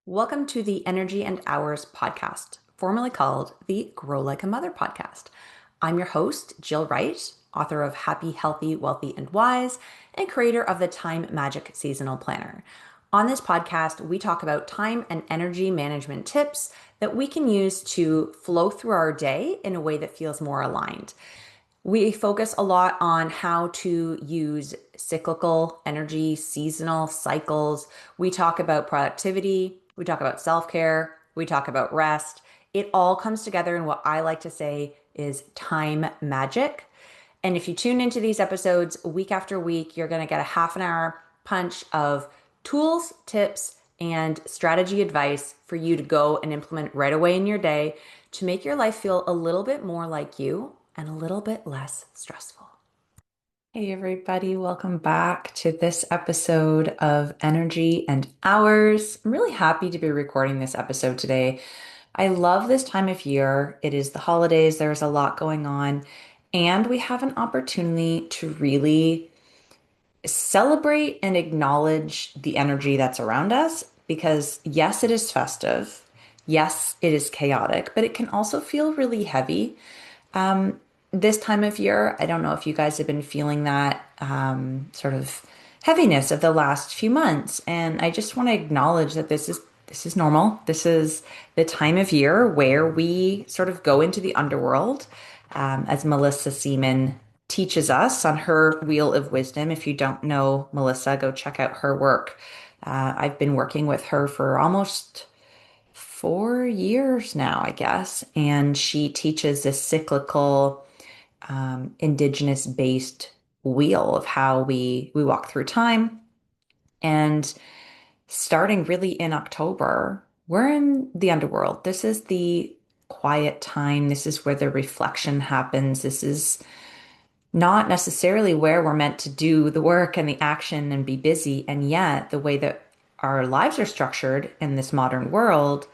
Welcome to the Energy and Hours podcast, formerly called the Grow Like a Mother podcast. I'm your host, Jill Wright, author of Happy, Healthy, Wealthy, and Wise, and creator of the Time Magic Seasonal Planner. On this podcast, we talk about time and energy management tips that we can use to flow through our day in a way that feels more aligned. We focus a lot on how to use cyclical energy, seasonal cycles. We talk about productivity. We talk about self-care. We talk about rest. It all comes together in what I like to say is time magic. And if you tune into these episodes week after week, you're going to get a half an hour punch of tools, tips, and strategy advice for you to go and implement right away in your day to make your life feel a little bit more like you and a little bit less stressful. Hey, everybody, welcome back to this episode of Energy and Hours. I'm really happy to be recording this episode today. I love this time of year. It is the holidays, there's a lot going on, and we have an opportunity to really celebrate and acknowledge the energy that's around us because, yes, it is festive. Yes, it is chaotic, but it can also feel really heavy. This time of year, I don't know if you guys have been feeling that sort of heaviness of the last few months, and I just want to acknowledge that this is normal. This is the time of year where we sort of go into the underworld, as Melissa Seaman teaches us on her Wheel of Wisdom. If you don't know Melissa, go check out her work. I've been working with her for almost 4 years now, I guess, and she teaches this cyclical indigenous based wheel of how we walk through time. And starting really in October, we're in the underworld. This is the quiet time. This is where the reflection happens. This is not necessarily where we're meant to do the work and the action and be busy. And yet, the way that our lives are structured in this modern world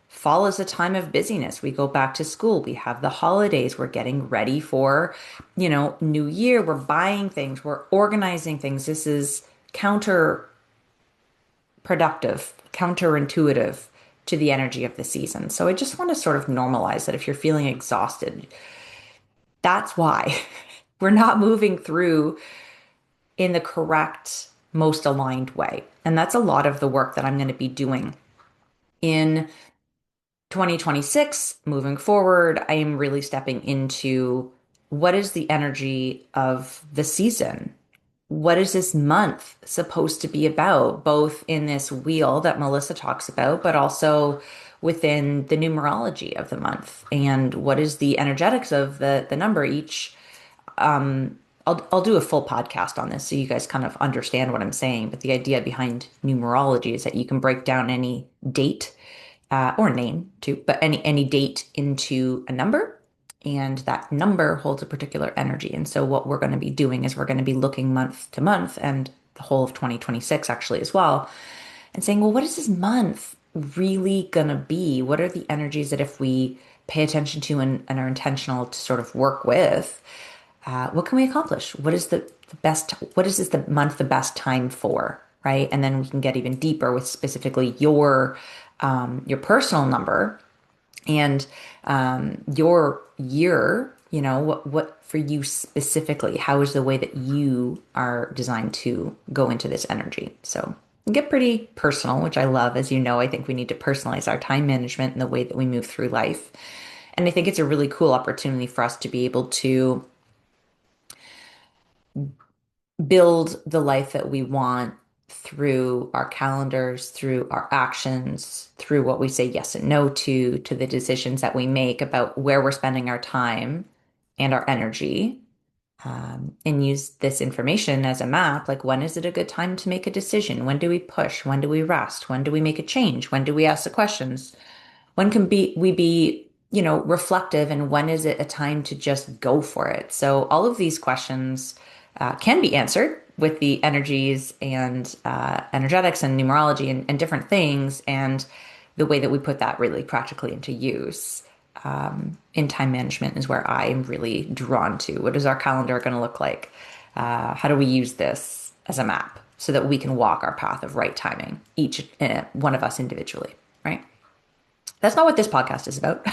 follows a time of busyness. We go back to school, we have the holidays, we're getting ready for, New Year, we're buying things, we're organizing things. This is counterproductive, counterintuitive to the energy of the season. So I just want to sort of normalize that if you're feeling exhausted, that's why we're not moving through in the correct, most aligned way. And that's a lot of the work that I'm going to be doing in 2026. Moving forward, I am really stepping into what is the energy of the season? What is this month supposed to be about, both in this wheel that Melissa talks about, but also within the numerology of the month? And what is the energetics of the number each? I'll do a full podcast on this so you guys kind of understand what I'm saying. But the idea behind numerology is that you can break down any date or name too, but any date into a number, and that number holds a particular energy. And so what we're going to be doing is we're going to be looking month to month and the whole of 2026 actually as well, and saying, well, what is this month really going to be? What are the energies that if we pay attention to and are intentional to sort of work with, what can we accomplish? What is the best, what is this the month the best time for, right? And then we can get even deeper with specifically your personal number and your year, what for you specifically, how is the way that you are designed to go into this energy? So get pretty personal, which I love. As you know, I think we need to personalize our time management and the way that we move through life. And I think it's a really cool opportunity for us to be able to build the life that we want through our calendars, through our actions, through what we say yes and no to the decisions that we make about where we're spending our time and our energy, and use this information as a map. Like, when is it a good time to make a decision? When do we push? When do we rest? When do we make a change? When do we ask the questions? When can we be, reflective, and when is it a time to just go for it? So all of these questions can be answered with the energies and energetics and numerology and different things, and the way that we put that really practically into use in time management is where I am really drawn to. What is our calendar going to look like? How do we use this as a map so that we can walk our path of right timing, each one of us individually? right? That's not what this podcast is about.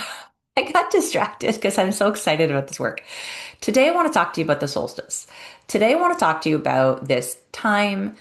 I got distracted because I'm so excited about this work. Today, I want to talk to you about the solstice. Today, I want to talk to you about this time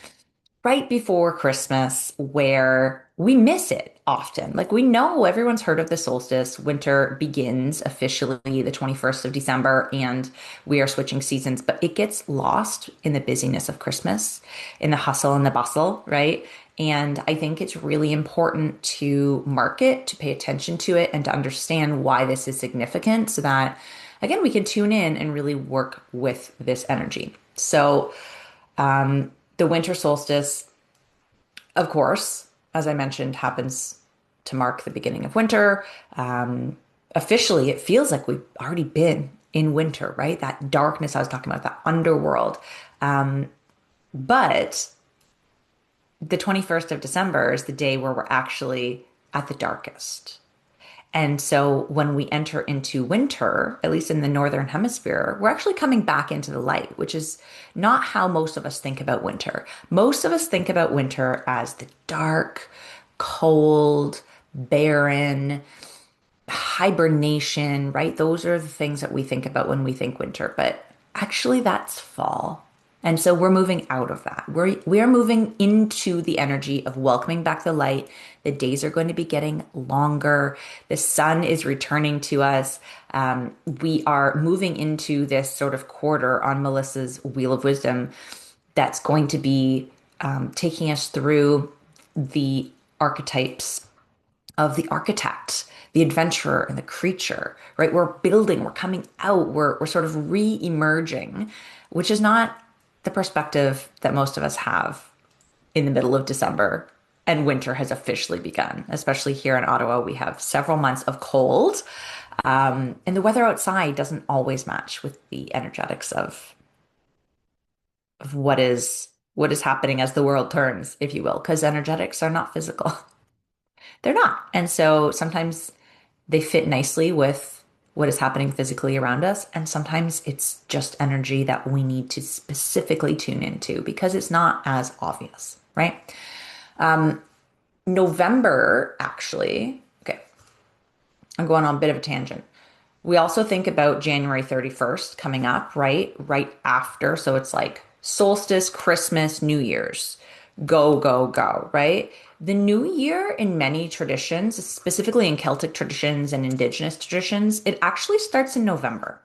right before Christmas where we miss it often. Like we know everyone's heard of the solstice. Winter begins officially the 21st of December and we are switching seasons, but it gets lost in the busyness of Christmas, in the hustle and the bustle, right? And I think it's really important to mark it, to pay attention to it, and to understand why this is significant so that, again, we can tune in and really work with this energy. So, the winter solstice, of course, as I mentioned, happens to mark the beginning of winter. Officially, it feels like we've already been in winter, right? That darkness I was talking about, that underworld. But the 21st of December is the day where we're actually at the darkest. And so when we enter into winter, at least in the northern hemisphere, we're actually coming back into the light, which is not how most of us think about winter. Most of us think about winter as the dark, cold, barren, hibernation, right? Those are the things that we think about when we think winter, but actually that's fall. And so we're moving out of that. We are moving into the energy of welcoming back the light. The days are going to be getting longer. The sun is returning to us. We are moving into this sort of quarter on Melissa's Wheel of Wisdom that's going to be taking us through the archetypes of the architect, the adventurer, and the creature, right? We're building, we're coming out, we're sort of re-emerging, which is not the perspective that most of us have in the middle of December. And winter has officially begun, especially here in Ottawa. We have several months of cold, and the weather outside doesn't always match with the energetics of what is happening as the world turns, if you will, because energetics are not physical. They're not. And so sometimes they fit nicely with what is happening physically around us. And sometimes it's just energy that we need to specifically tune into because it's not as obvious, right? November, actually, okay, I'm going on a bit of a tangent. We also think about January 31st coming up, right? Right after. So it's like solstice, Christmas, New Year's. Go, go, go, right? The new year in many traditions, specifically in Celtic traditions and indigenous traditions, it actually starts in November.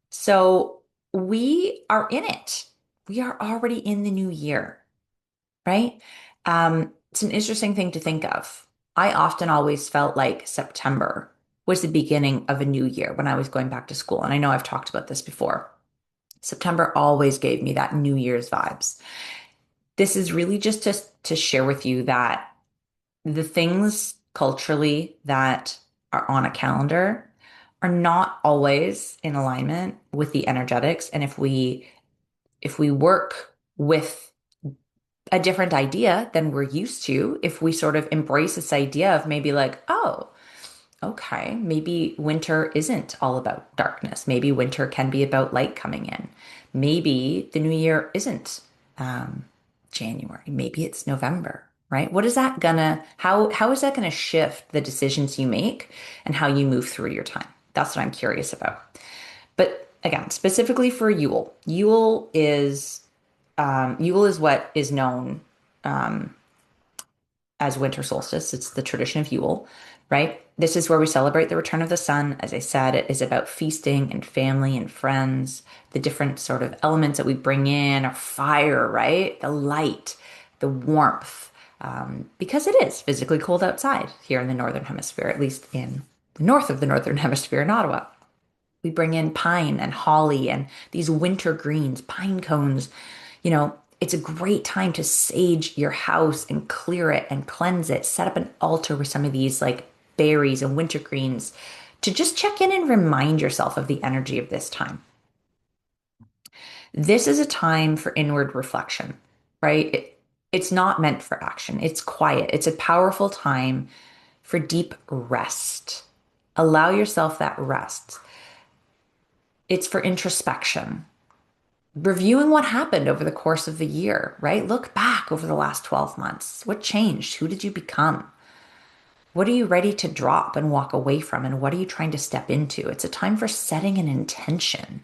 So we are in it. We are already in the new year, right? It's an interesting thing to think of. I often always felt like September was the beginning of a new year when I was going back to school. And I know I've talked about this before. September always gave me that New Year's vibes. This is really just to share with you that the things culturally that are on a calendar are not always in alignment with the energetics. And if we work with a different idea than we're used to, if we sort of embrace this idea of maybe like, oh, okay, maybe winter isn't all about darkness. Maybe winter can be about light coming in. Maybe the new year isn't um, January. Maybe it's November, right? What is that gonna, how is that gonna shift the decisions you make and how you move through your time? That's what I'm curious about. But again, specifically for Yule, Yule is what is known as winter solstice. It's the tradition of Yule, right? This is where we celebrate the return of the sun. As I said, it is about feasting and family and friends. The different sort of elements that we bring in are fire, right? The light, the warmth, because it is physically cold outside here in the northern hemisphere, at least in the north of the northern hemisphere in Ottawa. We bring in pine and holly and these winter greens, pine cones. It's a great time to sage your house and clear it and cleanse it. Set up an altar with some of these like berries and winter greens to just check in and remind yourself of the energy of this time. This is a time for inward reflection, right? It's not meant for action. It's quiet. It's a powerful time for deep rest. Allow yourself that rest. It's for introspection, reviewing what happened over the course of the year, right? Look back over the last 12 months. What changed? Who did you become? What are you ready to drop and walk away from? And what are you trying to step into? It's a time for setting an intention,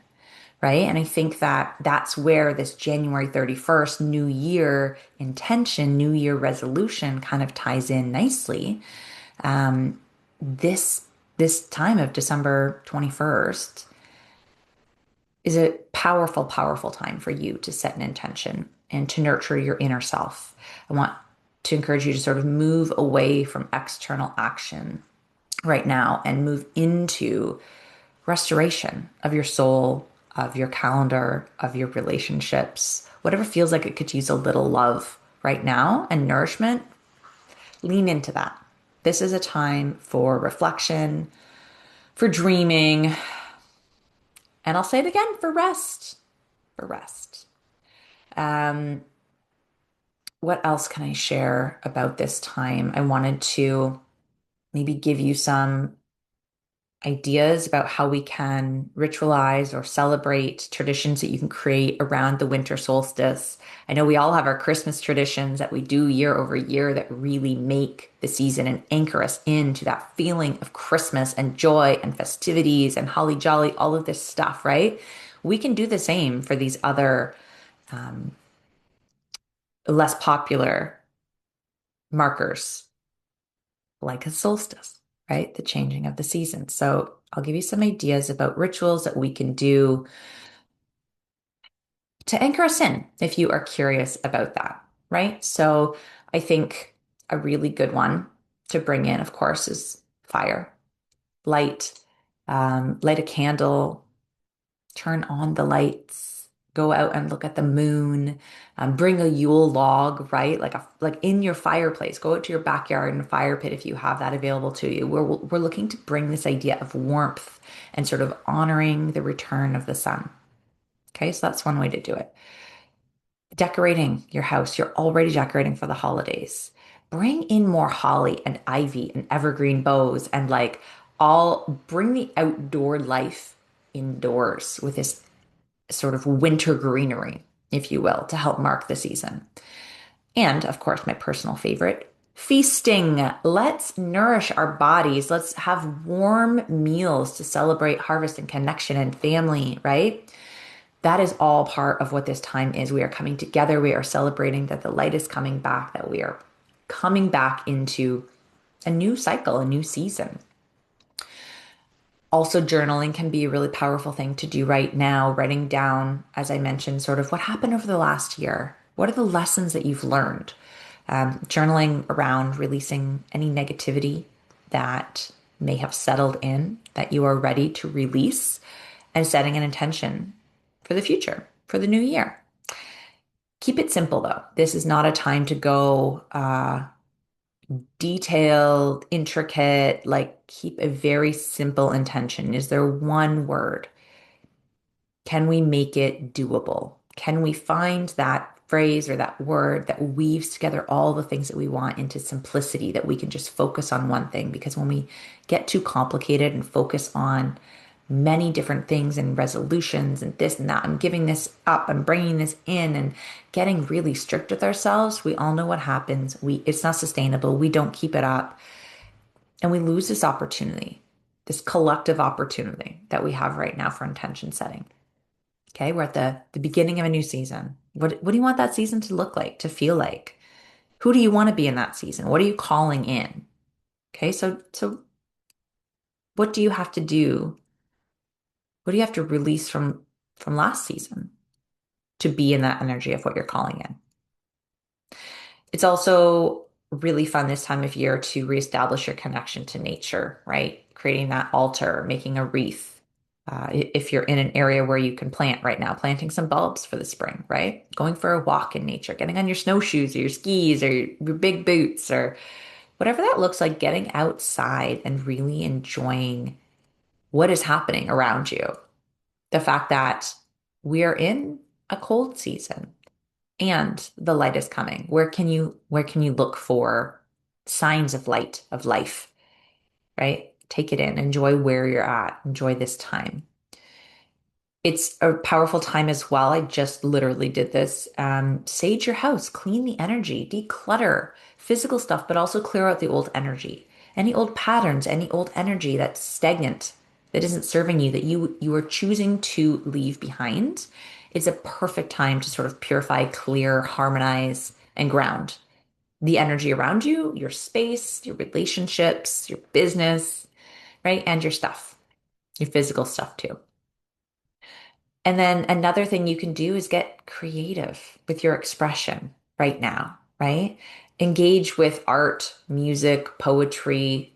right? And I think that that's where this January 31st New Year intention, New Year resolution kind of ties in nicely. This this time of December 21st is a powerful, powerful time for you to set an intention and to nurture your inner self. I want to encourage you to sort of move away from external action right now and move into restoration of your soul, of your calendar, of your relationships, whatever feels like it could use a little love right now and nourishment, lean into that. This is a time for reflection, for dreaming, and I'll say it again, for rest, for rest. Um, what else can I share about this time? I wanted to maybe give you some ideas about how we can ritualize or celebrate traditions that you can create around the winter solstice. I know we all have our Christmas traditions that we do year over year that really make the season and anchor us into that feeling of Christmas and joy and festivities and holly jolly, all of this stuff, right? We can do the same for these other less popular markers like a solstice, right? The changing of the season. So I'll give you some ideas about rituals that we can do to anchor us in if you are curious about that, right? So I think a really good one to bring in, of course, is fire, light, light a candle, turn on the lights, go out and look at the moon, bring a Yule log, right? Like in your fireplace, go out to your backyard and fire pit if you have that available to you. We're looking to bring this idea of warmth and sort of honoring the return of the sun. Okay, so that's one way to do it. Decorating your house, you're already decorating for the holidays. Bring in more holly and ivy and evergreen bows and like all bring the outdoor life indoors with this sort of winter greenery, if you will, to help mark the season. And of course, my personal favorite, feasting. Let's nourish our bodies. Let's have warm meals to celebrate harvest and connection and family, right? That is all part of what this time is. We are coming together. We are celebrating that the light is coming back, that we are coming back into a new cycle, a new season. Also, journaling can be a really powerful thing to do right now, writing down, as I mentioned, sort of what happened over the last year. What are the lessons that you've learned? Journaling around releasing any negativity that may have settled in that you are ready to release and setting an intention for the future, for the new year. Keep it simple though. This is not a time to go detailed, intricate, like keep a very simple intention. Is there one word? Can we make it doable? Can we find that phrase or that word that weaves together all the things that we want into simplicity that we can just focus on one thing? Because when we get too complicated and focus on many different things and resolutions and this and that, I'm giving this up, I'm bringing this in and getting really strict with ourselves, we all know what happens. It's not sustainable. We don't keep it up and we lose this opportunity, this collective opportunity that we have right now for intention setting. Okay, we're at the beginning of a new season. What do you want that season to look like, to feel like? Who do you want to be in that season? What are you calling in? Okay, so what do you have to do? What do you have to release from last season to be in that energy of what you're calling in? It's also really fun this time of year to reestablish your connection to nature, right? Creating that altar, making a wreath. If you're in an area where you can plant right now, planting some bulbs for the spring, right? Going for a walk in nature, getting on your snowshoes or your skis or your big boots or whatever that looks like, getting outside and really enjoying what is happening around you. The fact that we are in a cold season and the light is coming. Where can you look for signs of light, of life, right? Take it in, enjoy where you're at, enjoy this time. It's a powerful time as well. I just literally did this. Sage your house, clean the energy, declutter physical stuff, but also clear out the old energy. any old patterns, any old energy that's stagnant, that isn't serving you, that you are choosing to leave behind. It's a perfect time to sort of purify, clear, harmonize, and ground the energy around you, your space, your relationships, your business, right? And your stuff, your physical stuff too. And then another thing you can do is get creative with your expression right now, right? Engage with art, music, poetry,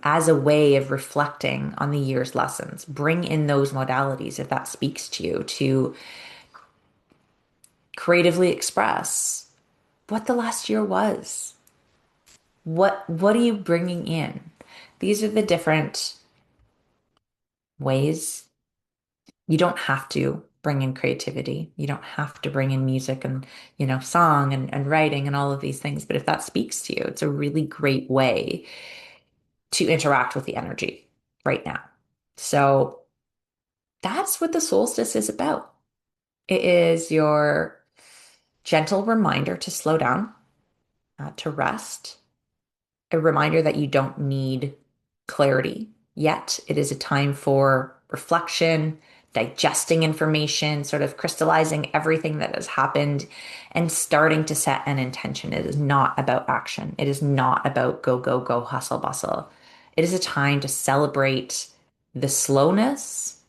as a way of reflecting on the year's lessons. Bring in those modalities if that speaks to you to creatively express what the last year was. What are you bringing in? These are the different ways. You don't have to bring in creativity. You don't have to bring in music and, song and writing and all of these things. But if that speaks to you, it's a really great way to interact with the energy right now. So that's what the solstice is about. It is your gentle reminder to slow down, to rest, a reminder that you don't need clarity yet. It is a time for reflection, digesting information, sort of crystallizing everything that has happened and starting to set an intention. It is not about action. It is not about go, go, go, hustle, bustle. It is a time to celebrate the slowness.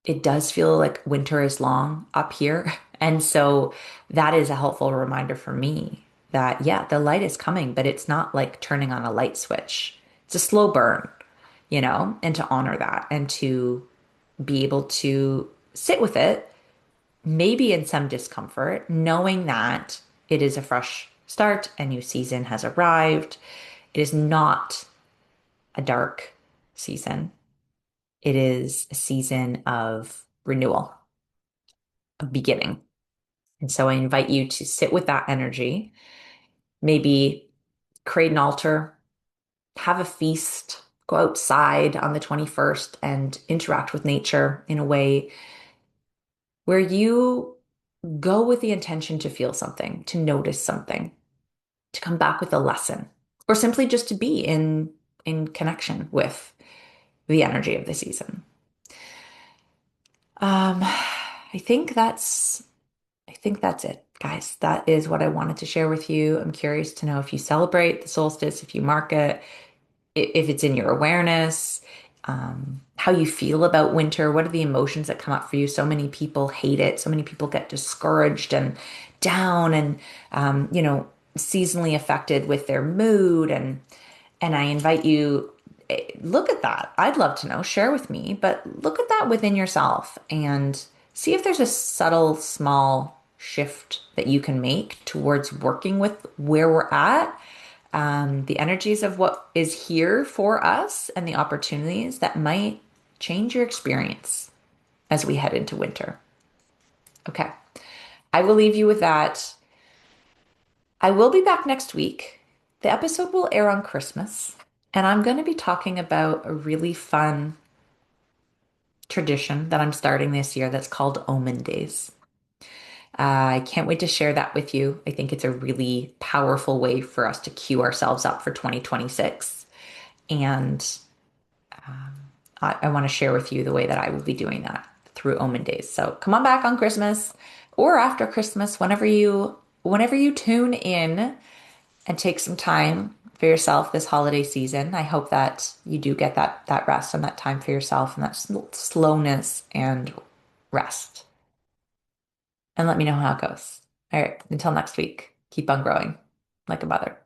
It does feel like winter is long up here. And so that is a helpful reminder for me that, yeah, the light is coming, but it's not like turning on a light switch. It's a slow burn, and to honor that and to be able to sit with it, maybe in some discomfort, knowing that it is a fresh start, a new season has arrived. It is not a dark season. It is a season of renewal, of beginning. And so I invite you to sit with that energy, maybe create an altar, have a feast, go outside on the 21st and interact with nature in a way where you go with the intention to feel something, to notice something, to come back with a lesson, or simply just to be in connection with the energy of the season. I think that's it, guys. That is what I wanted to share with you. I'm curious to know if you celebrate the solstice, if you mark it, if it's in your awareness, how you feel about winter. What are the emotions that come up for you? So many people hate it. So many people get discouraged and down and, seasonally affected with their mood. And I invite you, look at that. I'd love to know, share with me, but look at that within yourself and see if there's a subtle, small shift that you can make towards working with where we're at, the energies of what is here for us, and the opportunities that might change your experience as we head into winter. Okay. I will leave you with that. I will be back next week. The episode will air on Christmas, and I'm going to be talking about a really fun tradition that I'm starting this year that's called Omen Days. I can't wait to share that with you. I think it's a really powerful way for us to cue ourselves up for 2026. And I want to share with you the way that I will be doing that through Omen Days. So come on back on Christmas or after Christmas, whenever you tune in and take some time for yourself this holiday season. I hope that you do get that rest and that time for yourself and that slowness and rest. And let me know how it goes. All right, until next week, keep on growing like a mother.